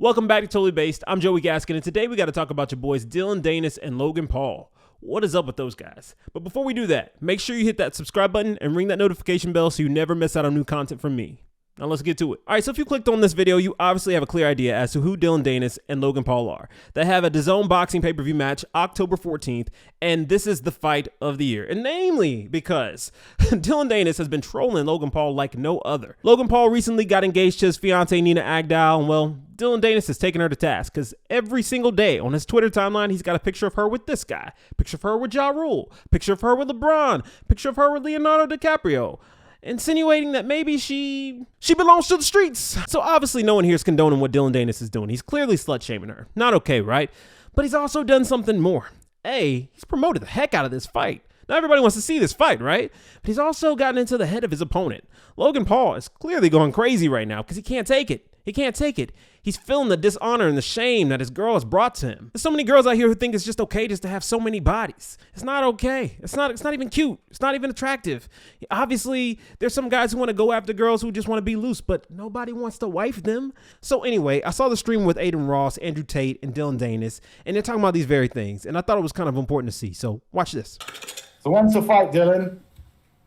Welcome back to Totally Based. I'm Joey Gaskin, and today we got to talk about your boys Dillon Danis and Logan Paul. What is up with those guys? But before we do that, make sure you hit that subscribe button and ring that notification bell so you never miss out on new content from me. Now let's get to it. All right, so if you clicked on this video, you obviously have a clear idea as to who Dillon Danis and Logan Paul are. They have a DAZN boxing pay-per-view match October 14th, and this is the fight of the year. And namely because Dillon Danis has been trolling Logan Paul like no other. Logan Paul recently got engaged to his fiancée Nina Agdal, and well, Dillon Danis has taken her to task because every single day on his Twitter timeline, he's got a picture of her with this guy, picture of her with Ja Rule, picture of her with LeBron, picture of her with Leonardo DiCaprio, insinuating that maybe she belongs to the streets. So obviously no one here is condoning what Dillon Danis is doing. He's clearly slut-shaming her. Not okay, right? But he's also done something more. He's promoted the heck out of this fight. Now everybody wants to see this fight, right? But he's also gotten into the head of his opponent. Logan Paul is clearly going crazy right now because he can't take it. He can't take it. He's feeling the dishonor and the shame that his girl has brought to him. There's so many girls out here who think it's just okay just to have so many bodies. It's not okay. It's not even cute. It's not even attractive. Obviously, there's some guys who want to go after girls who just want to be loose, but nobody wants to wife them. So anyway, I saw the stream with Adin Ross, Andrew Tate, and Dillon Danis, and they're talking about these very things, and I thought it was kind of important to see. So watch this. So when's the fight, Dillon?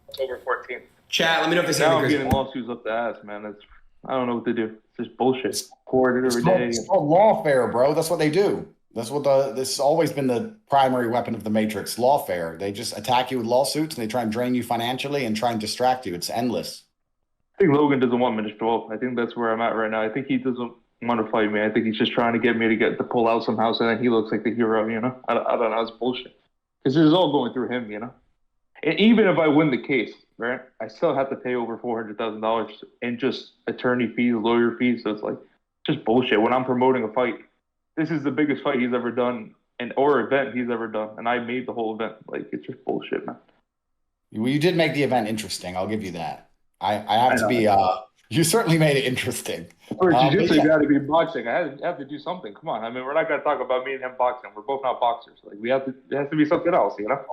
October 14th. Chat, let me know if there's Now I'm anything. getting lawsuits up the ass, man. I don't know what to do. It's just bullshit. Court every day. It's called lawfare, bro. That's what they do. That's what this has always been the primary weapon of the Matrix, lawfare. They just attack you with lawsuits and they try and drain you financially and try and distract you. It's endless. I think Logan doesn't want me to show up. I think that's where I'm at right now. I think he doesn't want to fight me. I think he's just trying to get me to pull out somehow so then he looks like the hero, you know? I don't know. It's bullshit. Because this is all going through him, you know? And even if I win the case, right, I still have to pay over $400,000 in just attorney fees, lawyer fees. So it's like just bullshit. When I'm promoting a fight, this is the biggest fight he's ever done or event he's ever done. And I made the whole event. Like, it's just bullshit, man. Well, you did make the event interesting. I'll give you that. I have to be, you certainly made it interesting. For jiu-jitsu, you got to be boxing. I have to do something. Come on. I mean, we're not going to talk about me and him boxing. We're both not boxers. Like, it has to be something else, you know?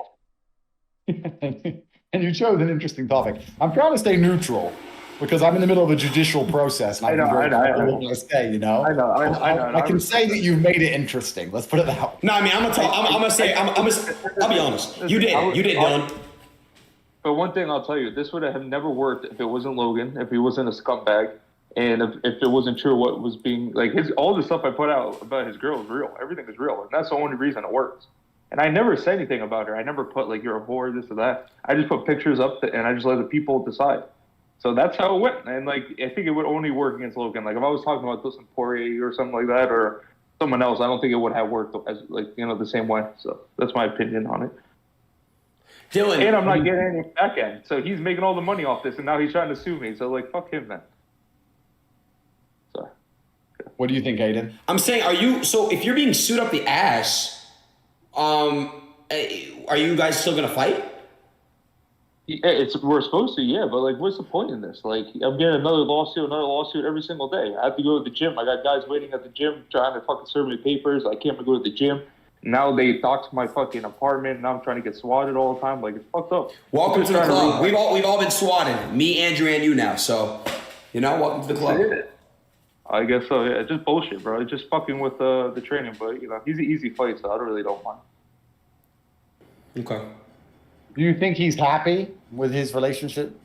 And you chose an interesting topic. I'm trying to stay neutral because I'm in the middle of a judicial process. And I know. What I say, you know? I know. I can say that you've made it interesting. Let's put it that way. No, I mean, I'm gonna be honest. You did, Dillon. But one thing I'll tell you, this would have never worked if it wasn't Logan, if he wasn't a scumbag, and if it wasn't true what was being, like, all the stuff I put out about his girl is real. Everything is real. And that's the only reason it works. And I never said anything about her. I never put, like, you're a whore, this or that. I just put pictures up, and I just let the people decide. So that's how it went. And, like, I think it would only work against Logan. Like, if I was talking about Dustin Poirier or something like that or someone else, I don't think it would have worked, as, like, you know, the same way. So that's my opinion on it. Dillon. And I'm not getting any back end. So he's making all the money off this, and now he's trying to sue me. So, like, fuck him, man. So. What do you think, Aiden? I'm saying, so if you're being sued up the ass, are you guys still gonna fight? Yeah, we're supposed to, yeah, but like, what's the point in this? Like, I'm getting another lawsuit every single day. I have to go to the gym. I got guys waiting at the gym trying to fucking serve me papers. I can't go to the gym. Now they doxed my fucking apartment. Now I'm trying to get swatted all the time. Like, it's fucked up. Welcome to the club. We've all been swatted. Me, Andrew, and you now. So, you know, welcome to the club. Yeah. I guess so. Yeah, just bullshit, bro. Just fucking with the training, but you know, he's an easy fight, so I really don't mind. Okay. Do you think he's happy with his relationship?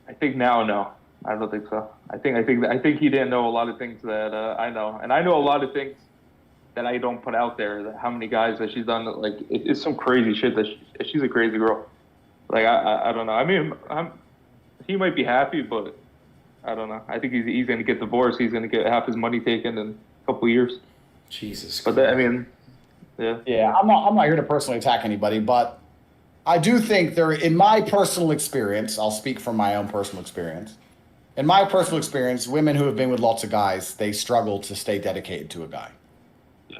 I think now, no. I don't think so. I think he didn't know a lot of things that I know, and I know a lot of things that I don't put out there. That how many guys that she's done? Like, it's some crazy shit that she's a crazy girl. Like, I don't know. I mean, he might be happy, but I don't know. I think he's going to get divorced. He's going to get half his money taken in a couple of years. Jesus. But I mean, yeah. Yeah, I'm not here to personally attack anybody, but I do think in my personal experience, I'll speak from my own personal experience. In my personal experience, women who have been with lots of guys, they struggle to stay dedicated to a guy. Yeah.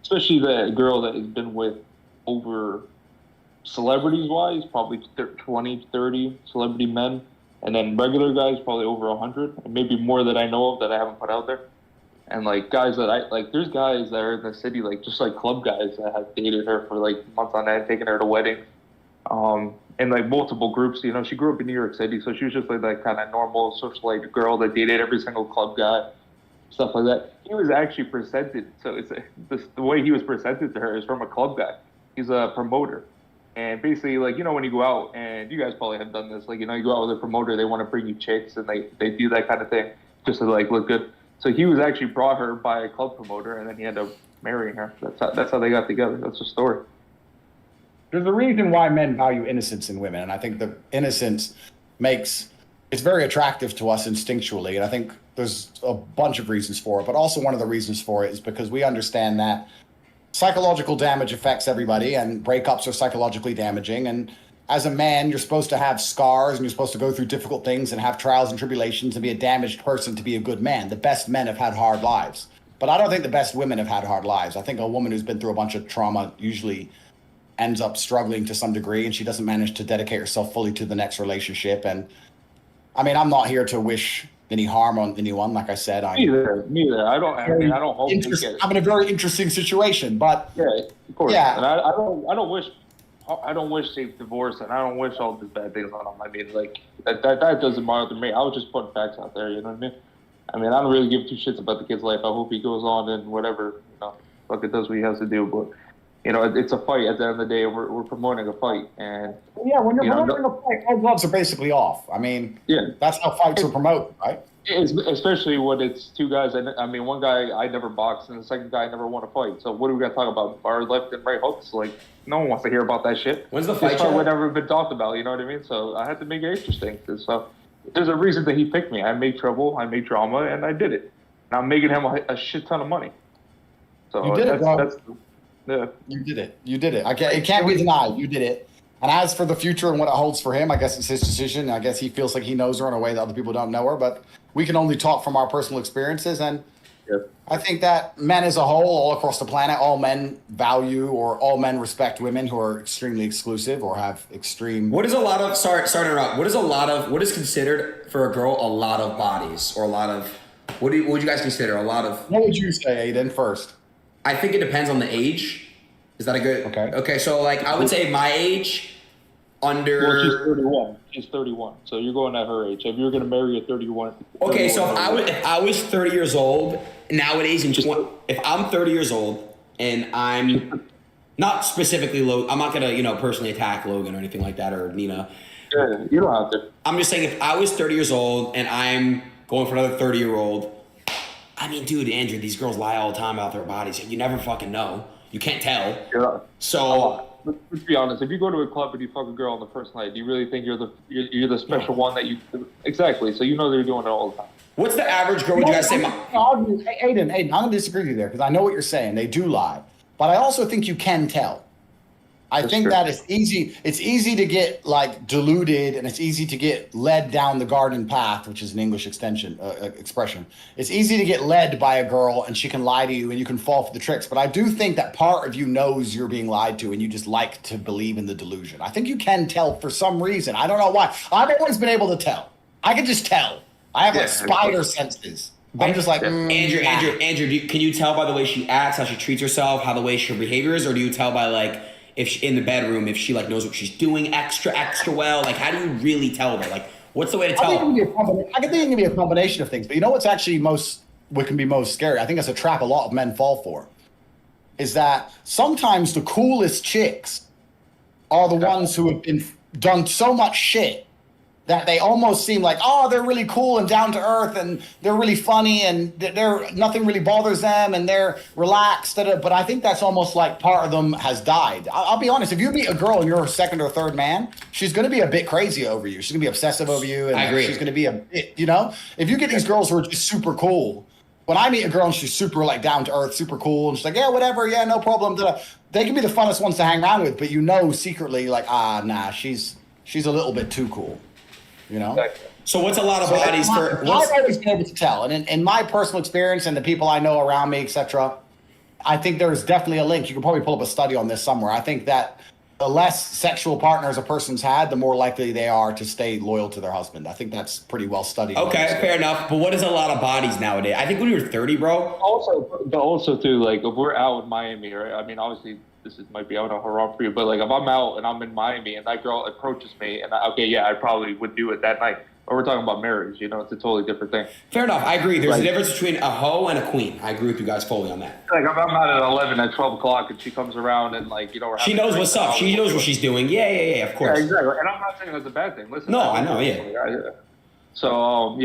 Especially the girl that has been with over, celebrities-wise, probably 20, 30 celebrity men. And then regular guys, probably over 100, and maybe more that I know of that I haven't put out there. And like guys that there's guys that are in the city, like just like club guys that have dated her for like months on end, taking her to weddings. And like multiple groups, you know, she grew up in New York City, so she was just like that kind of normal socialite girl that dated every single club guy. stuff like that. He was actually presented, so the way he was presented to her is from a club guy. He's a promoter. And basically, like, you know, when you go out, and you guys probably have done this, like, you know, you go out with a promoter, they want to bring you chicks, and they do that kind of thing just to, like, look good. So he was actually brought her by a club promoter, and then he ended up marrying her. That's how they got together. That's the story. There's a reason why men value innocence in women, and I think the innocence it's very attractive to us instinctually, and I think there's a bunch of reasons for it, but also one of the reasons for it is because we understand that psychological damage affects everybody, and breakups are psychologically damaging, and as a man, you're supposed to have scars, and you're supposed to go through difficult things and have trials and tribulations and be a damaged person to be a good man. The best men have had hard lives, but I don't think the best women have had hard lives. I think a woman who's been through a bunch of trauma usually ends up struggling to some degree, and she doesn't manage to dedicate herself fully to the next relationship. And I mean, I'm not here to wish any harm on anyone. Like I said, Me either. I don't hope they get it. I'm in a very interesting situation, but yeah, of course. Yeah. And I don't wish they divorce, and I don't wish all these bad things on them. I mean, like that doesn't bother me. I was just putting facts out there. You know what I mean? I mean, I don't really give two shits about the kid's life. I hope he goes on and whatever, you know, fuck it, does what he has to do. But you know, it's a fight at the end of the day. We're promoting a fight, and yeah, when you're promoting a fight, all gloves are basically off. I mean, yeah, that's how fights are promoted, right? Especially when it's two guys. I mean, one guy I never boxed, and the second guy never won a fight. So what are we gonna talk about? Our left and right hooks? Like, no one wants to hear about that shit. When's the fight? This fight would never have been talked about. You know what I mean? So I had to make it interesting. So there's a reason that he picked me. I made trouble, I made drama, and I did it. And I'm making him a shit ton of money. So you did it, bro. Yeah. You did it. It can't be denied. You did it. And as for the future and what it holds for him, I guess it's his decision. I guess he feels like he knows her in a way that other people don't know her. But we can only talk from our personal experiences. And I think that men as a whole, all across the planet, all men value or all men respect women who are extremely exclusive or have extreme. What is a lot of, sorry to interrupt. What is considered for a girl a lot of bodies or a lot of, what would you guys consider a lot of? What would you say, Adin, first? I think it depends on the age. Is that a good? Okay. So like I would say my age under. Well, she's 31. She's 31. So you're going at her age. If you're going to marry a 31. Okay, so if I was 30 years old nowadays, if I'm 30 years old and I'm not specifically I'm not gonna personally attack Logan or anything like that or Nina. Yeah, you don't have to. I'm just saying if I was 30 years old and I'm going for another 30-year-old. I mean, dude, Andrew, these girls lie all the time about their bodies. You never fucking know. You can't tell. Yeah. So let's be honest. If you go to a club and you fuck a girl on the first night, do you really think you're the special one that you? Exactly. So you know they're doing it all the time. What's the average girl? Would you guys say? Adin, I'm gonna disagree with you there because I know what you're saying. They do lie, but I also think you can tell. I think that it's easy. It's easy to get like deluded, and it's easy to get led down the garden path, which is an English expression. It's easy to get led by a girl, and she can lie to you, and you can fall for the tricks. But I do think that part of you knows you're being lied to, and you just like to believe in the delusion. I think you can tell for some reason. I don't know why. I've always been able to tell. I can just tell. I have like spider senses. I'm just like Andrew. Can you tell by the way she acts, how she treats herself, how the way her behavior is, or do you tell by like? If she, in the bedroom, if she like knows what she's doing extra well, like how do you really tell her? Like, what's the way to tell her? I think it can be a combination of things, but you know what's actually what can be most scary? I think it's a trap a lot of men fall for, is that sometimes the coolest chicks are the ones who have been done so much shit that they almost seem like, oh, they're really cool and down to earth and they're really funny and nothing really bothers them and they're relaxed. But I think that's almost like part of them has died. I'll be honest. If you meet a girl and you're her second or third man, she's going to be a bit crazy over you. She's going to be obsessive over you. And I agree. She's going to be a bit, if you get these girls who are just super cool, when I meet a girl and she's super like down to earth, super cool, and she's like, yeah, whatever, yeah, no problem. They can be the funnest ones to hang around with, but secretly like, nah, she's a little bit too cool. Exactly. So what's a lot of bodies for? I've always been able to tell, and in my personal experience and the people I know around me, etc., I think there's definitely a link. You can probably pull up a study on this somewhere. I think that the less sexual partners a person's had, the more likely they are to stay loyal to their husband. I think that's pretty well studied. Okay, fair enough. But what is a lot of bodies nowadays? I think when you were 30, bro. Also too, like if we're out in Miami, right? I mean, obviously might be out on haram for you, but like if I'm out and I'm in Miami and that girl approaches me and I probably would do it that night. or we're talking about marriage. You know, it's a totally different thing. Fair enough. I agree. There's Like- a difference between a hoe and a queen. I agree with you guys fully on that. Like, if I'm out at 11 at 12 o'clock and she comes around and, like, you know, we're She having knows drinks what's up. and She knows what she's doing. Yeah, of Yeah, course. exactly. And I'm not saying that's a bad thing. Listen. No, I know, yeah. So,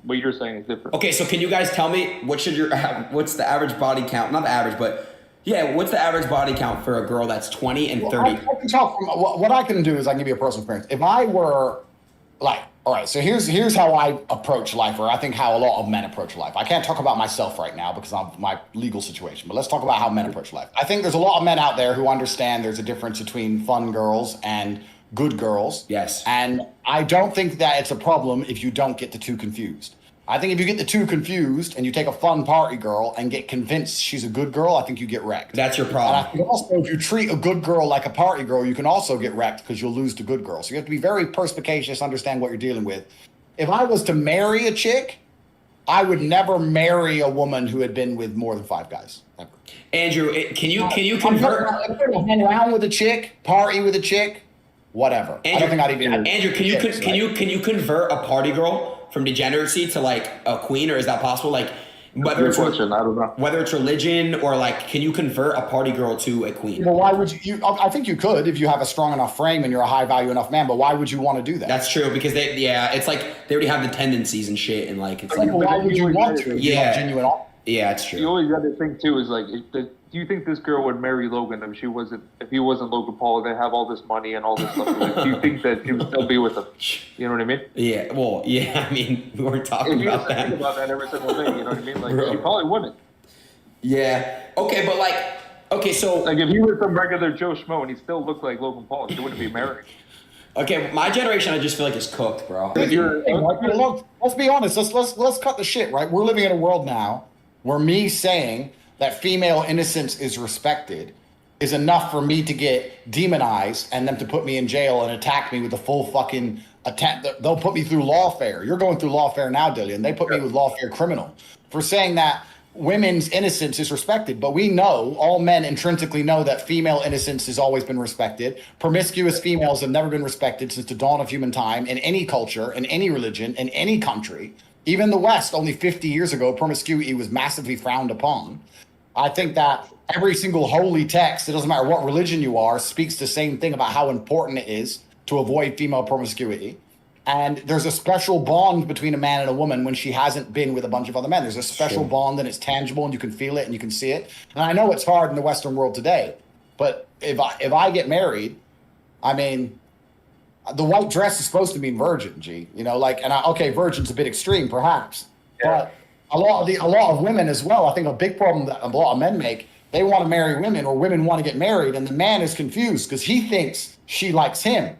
what you're saying is different. Okay, so can you guys tell me what's the average body count? Not the average, but yeah, what's the average body count for a girl that's 20 and 30? I can talk from what I can do is I can give you a personal experience. If I were like, all right, so here's how I approach life, or I think how a lot of men approach life. I can't talk about myself right now because of my legal situation, but let's talk about how men approach life. I think there's a lot of men out there who understand there's a difference between fun girls and good girls. Yes. And I don't think that it's a problem if you don't get the two confused. I think if you get the two confused and you take a fun party girl and get convinced she's a good girl, I think you get wrecked. That's your And I problem. think also if you treat a good girl like a party girl, you can also get wrecked because you'll lose to good girls. So you have to be very perspicacious, understand what you're dealing with. If I was to marry a chick, I would never marry a woman who had been with more than 5 guys. Ever. Andrew, can you I'm convert? not gonna hang around with a chick, party with a chick, whatever. I don't think I'd even. Andrew, can you convert a party girl from degeneracy to like a queen, or is that possible? Like whether Good it's question. I don't know. whether it's religion or like, can you convert a party girl to a queen? Well, why would you? I think you could if you have a strong enough frame and you're a high value enough man. But why would you want to do that? That's true because it's like they already have the tendencies and shit, and like it's like Like, why would you want to? If you Yeah. have genuine. yeah, it's You true. always got to think too. Is like, do you think this girl would marry Logan if he wasn't Logan Paul? They have all this money and all this stuff. Like, do you think that he would still be with him? You know what I mean? Yeah, well, yeah. I mean, we weren't talking If you about think that. about that every single day, you know what I mean? Like, Bro. she probably wouldn't. Yeah. Okay, but okay, so Like, if he was some regular Joe Schmo and he still looked like Logan Paul, she wouldn't be married. okay, my generation, I just feel like is cooked, bro. If you're, Look, let's be honest. Let's cut the shit, right? We're living in a world now where me saying that female innocence is respected is enough for me to get demonized and them to put me in jail and attack me with the full fucking attack. They'll put me through lawfare. You're going through lawfare now, Dillon. They put me with lawfare criminal for saying that women's innocence is respected. But we know, all men intrinsically know, that female innocence has always been respected. Promiscuous females have never been respected since the dawn of human time in any culture, in any religion, in any country. Even the West, only 50 years ago, promiscuity was massively frowned upon. I think that every single holy text, it doesn't matter what religion you are, speaks the same thing about how important it is to avoid female promiscuity. And there's a special bond between a man and a woman when she hasn't been with a bunch of other men. There's a special bond and it's tangible and you can feel it and you can see it. And I know it's hard in the Western world today, but if I get married, I mean, the white dress is supposed to mean virgin, G. You know, like, okay, virgin's a bit extreme, perhaps, but a lot of women as well. I think a big problem that a lot of men make, they want to marry women, or women want to get married, and the man is confused because he thinks she likes him,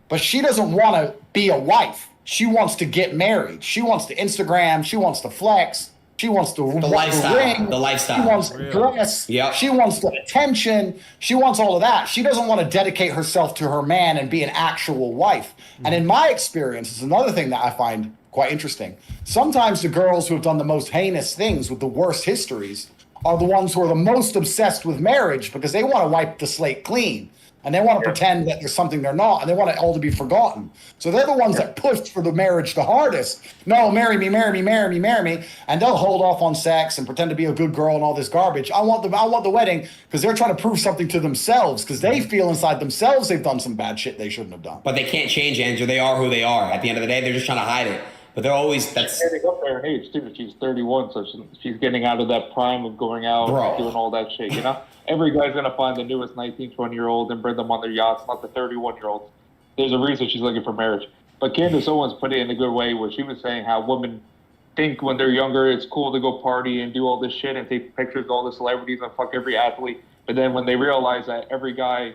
but she doesn't want to be a wife. She wants to get married. She wants to Instagram. She wants to flex. She wants to The lifestyle. ring. The lifestyle. She wants to dress. Yep. She wants the attention. She wants all of that. She doesn't want to dedicate herself to her man and be an actual wife. And in my experience, it's another thing that I find quite interesting. Sometimes the girls who have done the most heinous things with the worst histories are the ones who are the most obsessed with marriage because they want to wipe the slate clean. And they want to pretend that there's something they're not, and they want it all to be forgotten. So they're the ones that pushed for the marriage the hardest. No, marry me, marry me, marry me, marry me. And they'll hold off on sex and pretend to be a good girl and all this garbage. I want the wedding because they're trying to prove something to themselves because they feel inside themselves they've done some bad shit they shouldn't have done. But they can't change, Andrew. They are who they are. At the end of the day, they're just trying to hide it. But they're always, that's... She's getting up there in age too. She's 31, so she's getting out of that prime of going out Bro. and doing all that shit, you know? Every guy's going to find the newest 19, 20-year-old and bring them on their yachts, not the 31-year-olds. There's a reason she's looking for marriage. But Candace Owens put it in a good way where she was saying how women think when they're younger it's cool to go party and do all this shit and take pictures of all the celebrities and fuck every athlete. But then when they realize that every guy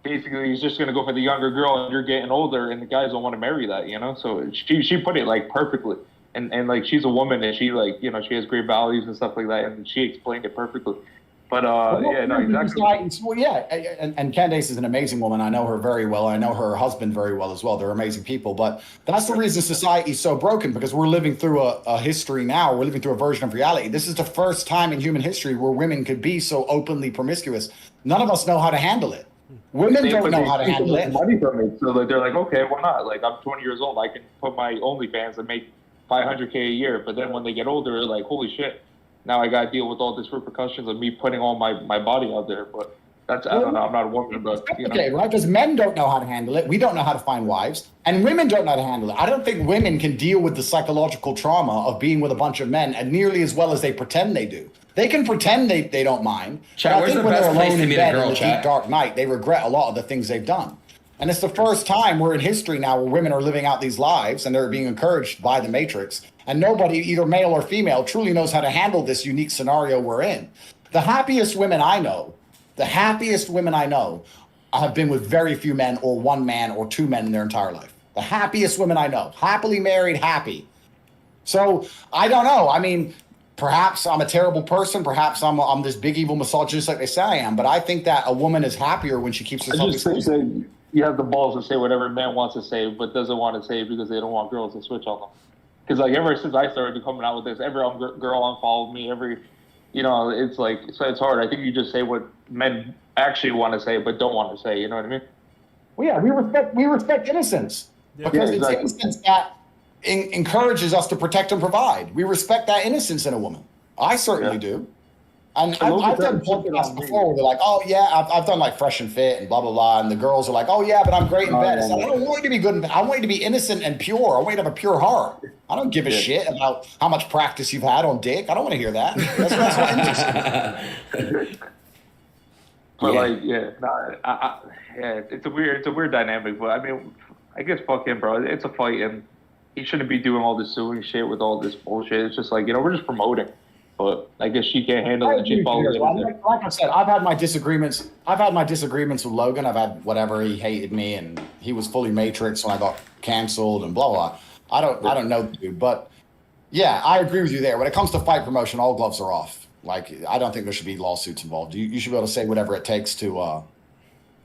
basically is just going to go for the younger girl and you're getting older and the guys don't want to marry that, you know? So she put it like perfectly. And like she's a woman and she like, you know, she has great values and stuff like that. And she explained it perfectly. But yeah, no, exactly. Well, yeah, and Candace is an amazing woman. I know her very well. I know her husband very well as well. They're amazing people. But that's the reason society is so broken, because we're living through a history now. We're living through a version of reality. This is the first time in human history where women could be so openly promiscuous. None of us know how to handle it. Women don't know how to handle it. Money from it, so they're like, okay, why not? Like, I'm 20 years old, I can put my OnlyFans and make $500K a year. But then when they get older, they're like, holy shit, now I got to deal with all this repercussions of me putting all my body out there. But that's, I don't know, I'm not a woman, but you know. Okay, right? Because men don't know how to handle it. We don't know how to find wives, and women don't know how to handle it. I don't think women can deal with the psychological trauma of being with a bunch of men and nearly as well as they pretend they do. They can pretend they don't mind. Chat, but I where's think the when best they're place alone to in meet a bed girl, in the chat? deep dark night, they regret a lot of the things they've done. And it's the first time we're in history now where women are living out these lives and they're being encouraged by the Matrix. And nobody, either male or female, truly knows how to handle this unique scenario we're in. The happiest women I know have been with very few men or one man or two men in their entire life. The happiest women I know, happily married, happy. So I don't know. I mean, perhaps I'm a terrible person. Perhaps I'm this big evil misogynist like they say I am. But I think that a woman is happier when she keeps herself. I just think that you have the balls to say whatever a man wants to say, but doesn't want to say because they don't want girls to switch on them. Because like ever since I started coming out with this, every girl unfollowed me. It's like, so it's hard. I think you just say what men actually want to say, but don't want to say. You know what I mean? Well, yeah, we respect innocence because it's innocence that encourages us to protect and provide. We respect that innocence in a woman. I certainly do. And I've done podcasts before where they're like, oh yeah, I've done like Fresh and Fit and blah, blah, blah. And the girls are like, oh yeah, but I'm great in bed. I don't want you to be good in bed. I want you to be innocent and pure. I want you to have a pure heart. I don't give a shit about how much practice you've had on dick. I don't want to hear that. That's not interesting. But it's a weird dynamic. But I mean, I guess fuck him, bro. It's a fight, and he shouldn't be doing all this suing shit with all this bullshit. It's just like, we're just promoting. But I guess she can't handle it. She follows it. Like I said, I've had my disagreements. With Logan. I've had whatever. He hated me, and he was fully Matrix when I got canceled, and blah blah. I don't know the dude, but yeah, I agree with you there. When it comes to fight promotion, all gloves are off. Like, I don't think there should be lawsuits involved. You should be able to say whatever it takes to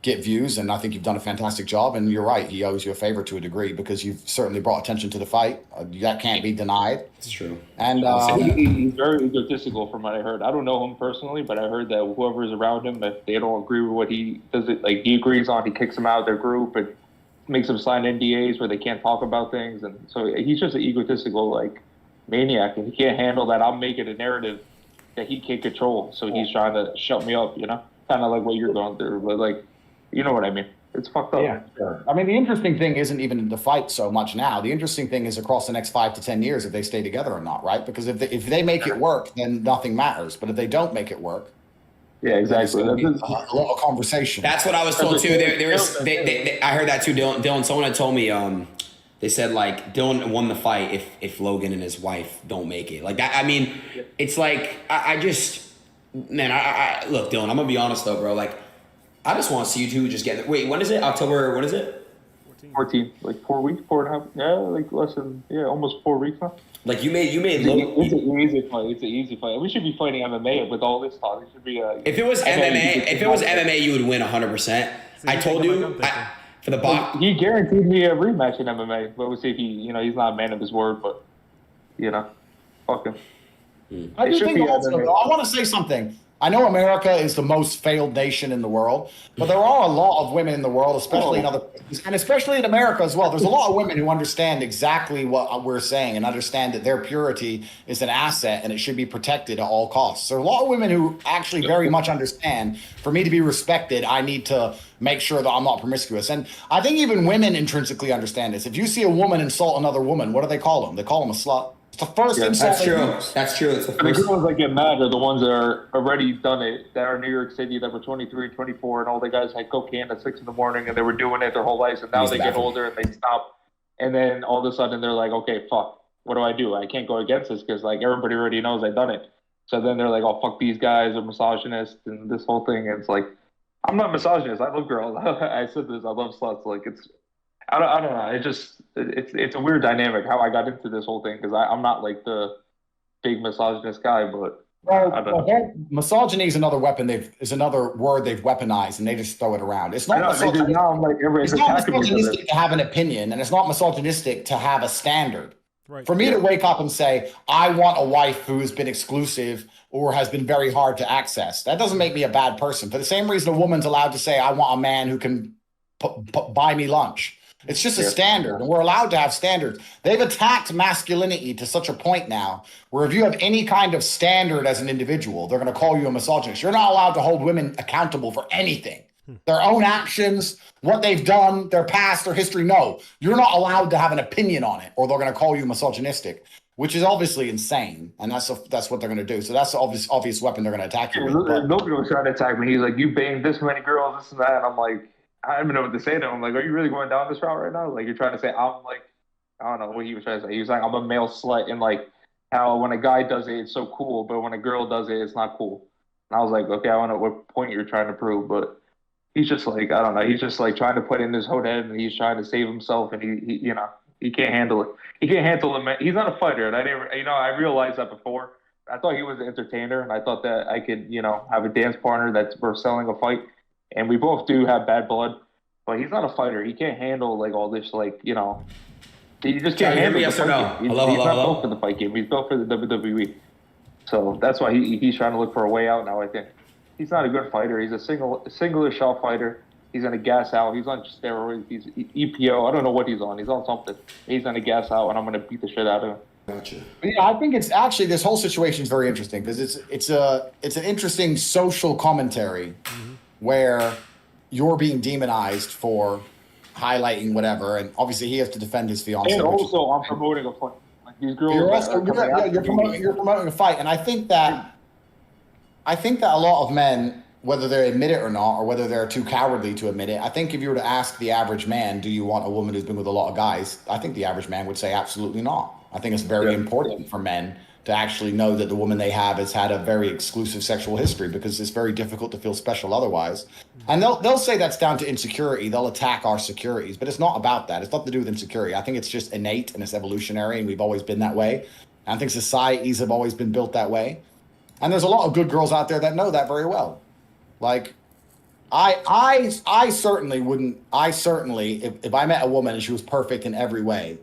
get views, and I think you've done a fantastic job. And you're right, he owes you a favor to a degree because you've certainly brought attention to the fight. That can't be denied. It's true. And he's very egotistical from what I heard. I don't know him personally, but I heard that whoever is around him, if they don't agree with what he does, he agrees on, he kicks them out of their group and makes them sign NDAs where they can't talk about things. And so he's just an egotistical maniac, and he can't handle that. I'll make it a narrative that he can't control. So he's trying to shut me up, kind of like what you're going through, but you know what I mean? It's fucked up. Yeah, sure. I mean, the interesting thing isn't even the fight so much now. The interesting thing is across the next 5 to 10 years if they stay together or not, right? Because if they make it work, then nothing matters. But if they don't make it work, yeah, exactly. A lot of conversation. That's what I was told too. I heard that too, Dylan. Someone had told me. They said Dillon won the fight if Logan and his wife don't make it. Like that. I mean, it's like I just, man. I look, Dylan. I'm gonna be honest though, bro. I just want to see you two just get. Wait, when is it? October. When is it? 14. 4 weeks, 4.5. Yeah, less than almost 4 weeks now. You made Logan. It's an easy fight. It's an easy fight. We should be fighting MMA with all this talk. It should be. If it was MMA, you would win 100%. I told you. For the box. He guaranteed me a rematch in MMA, but we'll see if he, he's not a man of his word, but, fuck him. I do think also, I want to say something. I know America is the most failed nation in the world, but there are a lot of women in the world, especially in other places, and especially in America as well. There's a lot of women who understand exactly what we're saying and understand that their purity is an asset and it should be protected at all costs. There are a lot of women who actually very much understand, for me to be respected, I need to make sure that I'm not promiscuous. And I think even women intrinsically understand this. If you see a woman insult another woman, what do they call them? They call them a slut. It's the first insult. That's true. That's true. It's the first. The girls that get mad are the ones that are already done it, that are in New York City, that were 23, 24, and all the guys had cocaine at 6 a.m. and they were doing it their whole lives, and now they get older and they stop. And then all of a sudden they're like, okay, fuck, what do? I can't go against this because everybody already knows I've done it. So then they're like, oh, fuck these guys, they're misogynist and this whole thing. And it's like, I'm not misogynist. I love girls. I said this. I love sluts. I don't know. It's a weird dynamic how I got into this whole thing because I'm not the big misogynist guy, but misogyny is another word they've weaponized and they just throw it around. It's not misogynistic to have an opinion, and it's not misogynistic to have a standard. Right. For me to wake up and say, I want a wife who has been exclusive or has been very hard to access, that doesn't make me a bad person. For the same reason a woman's allowed to say, I want a man who can buy me lunch. It's just a standard, and we're allowed to have standards. They've attacked masculinity to such a point now where if you have any kind of standard as an individual, they're going to call you a misogynist. You're not allowed to hold women accountable for anything. Their own actions, what they've done, their past, their history. No, you're not allowed to have an opinion on it, or they're going to call you misogynistic, which is obviously insane. And that's what they're going to do. So that's the obvious weapon they're going to attack you with. Logan was trying to attack me. He's like, you banged this many girls, this and that. And I'm like, I don't even know what to say to him. I'm like, are you really going down this route right now? Like, you're trying to say, I'm like, I don't know what he was trying to say. He was like, I'm a male slut. And like, how when a guy does it, it's so cool. But when a girl does it, it's not cool. And I was like, okay, I don't know what point you're trying to prove. But he's just like, I don't know. He's just like trying to put in his whole head, and he's trying to save himself, and he you know, he can't handle it. He can't handle it. He's not a fighter, and I realized that before. I thought he was an entertainer, and I thought that I could, have a dance partner that's worth selling a fight, and we both do have bad blood, but he's not a fighter. He can't handle like all this, like he just can't handle. Yes or no? He's not built for the fight game. He's built for the WWE, so that's why he's trying to look for a way out now. I think. He's not a good fighter. He's a singular shot fighter. He's going to gas out. He's on steroids. He's EPO. I don't know what he's on. He's on something. He's going to gas out, and I'm going to beat the shit out of him. Gotcha. Yeah, I think it's actually, this whole situation is very interesting because it's an interesting social commentary where you're being demonized for highlighting whatever, and obviously he has to defend his fiance. And also, I'm promoting a fight. Like these girls. You're promoting a fight, and I think that a lot of men, whether they admit it or not, or whether they're too cowardly to admit it, I think if you were to ask the average man, do you want a woman who's been with a lot of guys? I think the average man would say absolutely not. I think it's very important for men to actually know that the woman they have has had a very exclusive sexual history, because it's very difficult to feel special otherwise. And they'll say that's down to insecurity. They'll attack our securities, but it's not about that. It's nothing to do with insecurity. I think it's just innate and it's evolutionary, and we've always been that way. And I think societies have always been built that way. And there's a lot of good girls out there that know that very well. Like, I certainly wouldn't. If I met a woman and she was perfect in every way,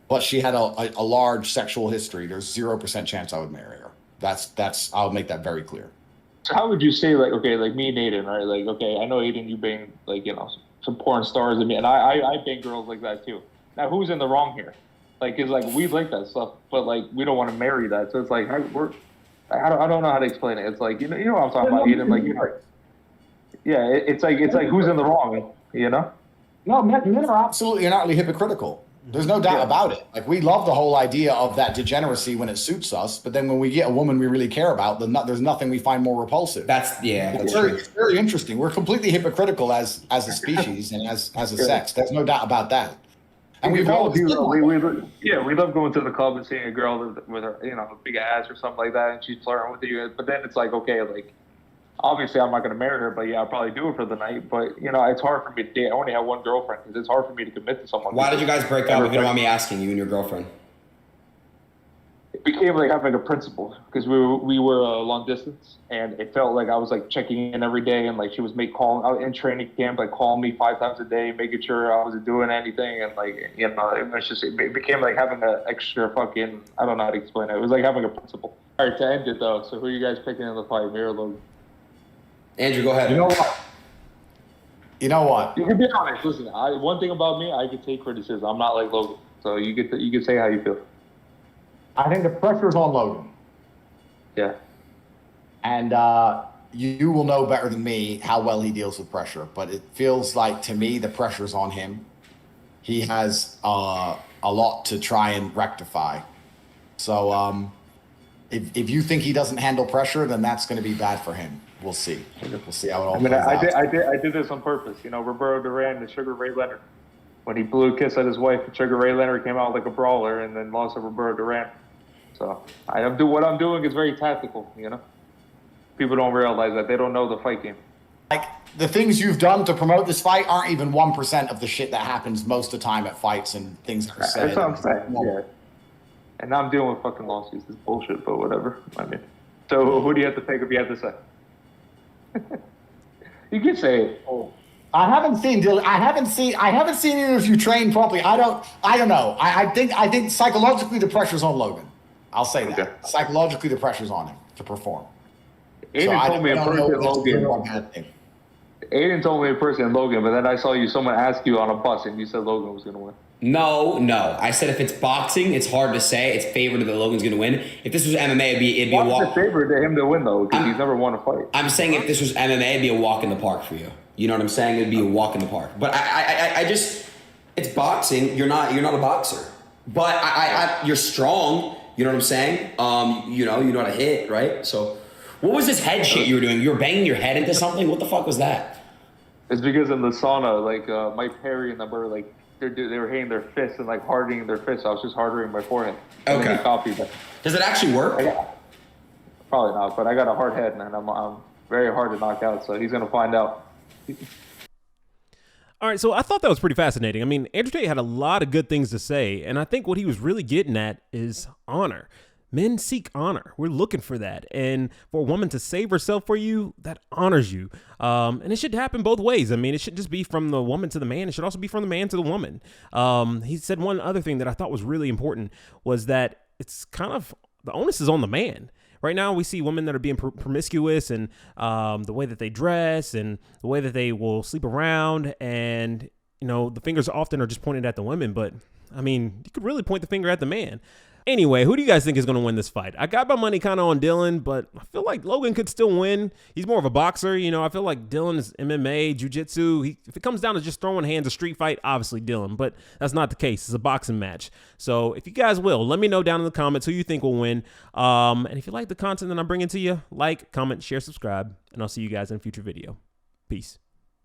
but she had a large sexual history, there's 0% chance I would marry her. I'll make that very clear. So how would you say, like, okay, like me and Adin, right? Like, okay, I know Adin, you bang, like, some porn stars and me, and I bang girls like that too. Now, who's in the wrong here? Like, it's like, we like that stuff, but like, we don't want to marry that. So it's like, I don't know how to explain it. It's like, you know what I'm talking about, Adin? Like, yeah, it's like who's in the wrong, No, men are absolutely inherently hypocritical. There's no doubt about it. Like, we love the whole idea of that degeneracy when it suits us, but then when we get a woman we really care about, then there's nothing we find more repulsive. It's very interesting. We're completely hypocritical as a species and as a sex. There's no doubt about that. And we love going to the club and seeing a girl with her, a big ass or something like that, and she's flirting with you. But then it's like, okay, like, obviously I'm not going to marry her, but yeah, I'll probably do it for the night. But, it's hard for me to date. I only have one girlfriend because it's hard for me to commit to someone. Why did you guys break up, if you don't mind me asking, you and your girlfriend? It became like having a principle because we were long distance, and it felt like I was like checking in every day, and like she was calling in training camp, like calling me 5 times a day, making sure I wasn't doing anything, and like it became like having an extra fucking, I don't know how to explain it. It was like having a principle. All right, to end it though, so who are you guys picking in the fight, me or Logan? Andrew, go ahead. You know what? You can be honest. Listen, one thing about me, I can take criticism. I'm not like Logan, so you can say how you feel. I think the pressure's on Logan. Yeah. And you will know better than me how well he deals with pressure, but it feels like to me the pressure's on him. He has a lot to try and rectify. So if you think he doesn't handle pressure, then that's going to be bad for him. We'll see. We'll see how it all plays out. I did this on purpose. Roberto Duran and Sugar Ray Leonard. When he blew a kiss at his wife, Sugar Ray Leonard came out like a brawler and then lost to Roberto Duran. So what I'm doing is very tactical, People don't realize that. They don't know the fight game. Like, the things you've done to promote this fight aren't even 1% of the shit that happens most of the time at fights and things that are said. That's what I'm saying, yeah. And now I'm dealing with fucking lawsuits. It's bullshit, but whatever. I mean, so who do you have to pick if you have to say? You can say it. I haven't seen Dillon. I haven't seen either of you train properly. I don't know. I think psychologically the pressure's on Logan. I'll say that. Okay. Psychologically the pressure's on him to perform. Adin told me in person, Logan. Adin told me in person, Logan, but then I saw someone ask you on a bus, and you said Logan was going to win. No. I said if it's boxing, it's hard to say. It's favored that Logan's going to win. If this was MMA, it'd be a walk. What's the favorite to him to win, though? Because he's never won a fight. I'm saying if this was MMA, it'd be a walk in the park for you. You know what I'm saying? It'd be a walk in the park. But I just, it's boxing. You're not a boxer. But you're strong. You know what I'm saying? You know how to hit, right? So, what was this head shit you were doing? You were banging your head into something? What the fuck was that? It's because in the sauna, like Mike Perry and them were like they were hitting their fists and like hardening their fists. I was just hardening my forehead. And then he copied that. Does it actually work? Probably not, but I got a hard head, man. I'm very hard to knock out, so he's gonna find out. All right, so I thought that was pretty fascinating. I mean, Andrew Tate had a lot of good things to say, and I think what he was really getting at is honor. Men seek honor. We're looking for that. And for a woman to save herself for you, that honors you. And it should happen both ways. I mean, it shouldn't just be from the woman to the man. It should also be from the man to the woman. He said one other thing that I thought was really important was that it's kind of, the onus is on the man. Right now, we see women that are being promiscuous and the way that they dress and the way that they will sleep around. And, you know, the fingers often are just pointed at the women. But, I mean, you could really point the finger at the man. Anyway, who do you guys think is going to win this fight? I got my money kind of on Dillon, but I feel like Logan could still win. He's more of a boxer. You know, I feel like Dillon is MMA, jiu-jitsu. If it comes down to just throwing hands, a street fight, obviously Dillon, but that's not the case. It's a boxing match. So if you guys will, let me know down in the comments who you think will win. And if you like the content that I'm bringing to you, like, comment, share, subscribe, and I'll see you guys in a future video. Peace.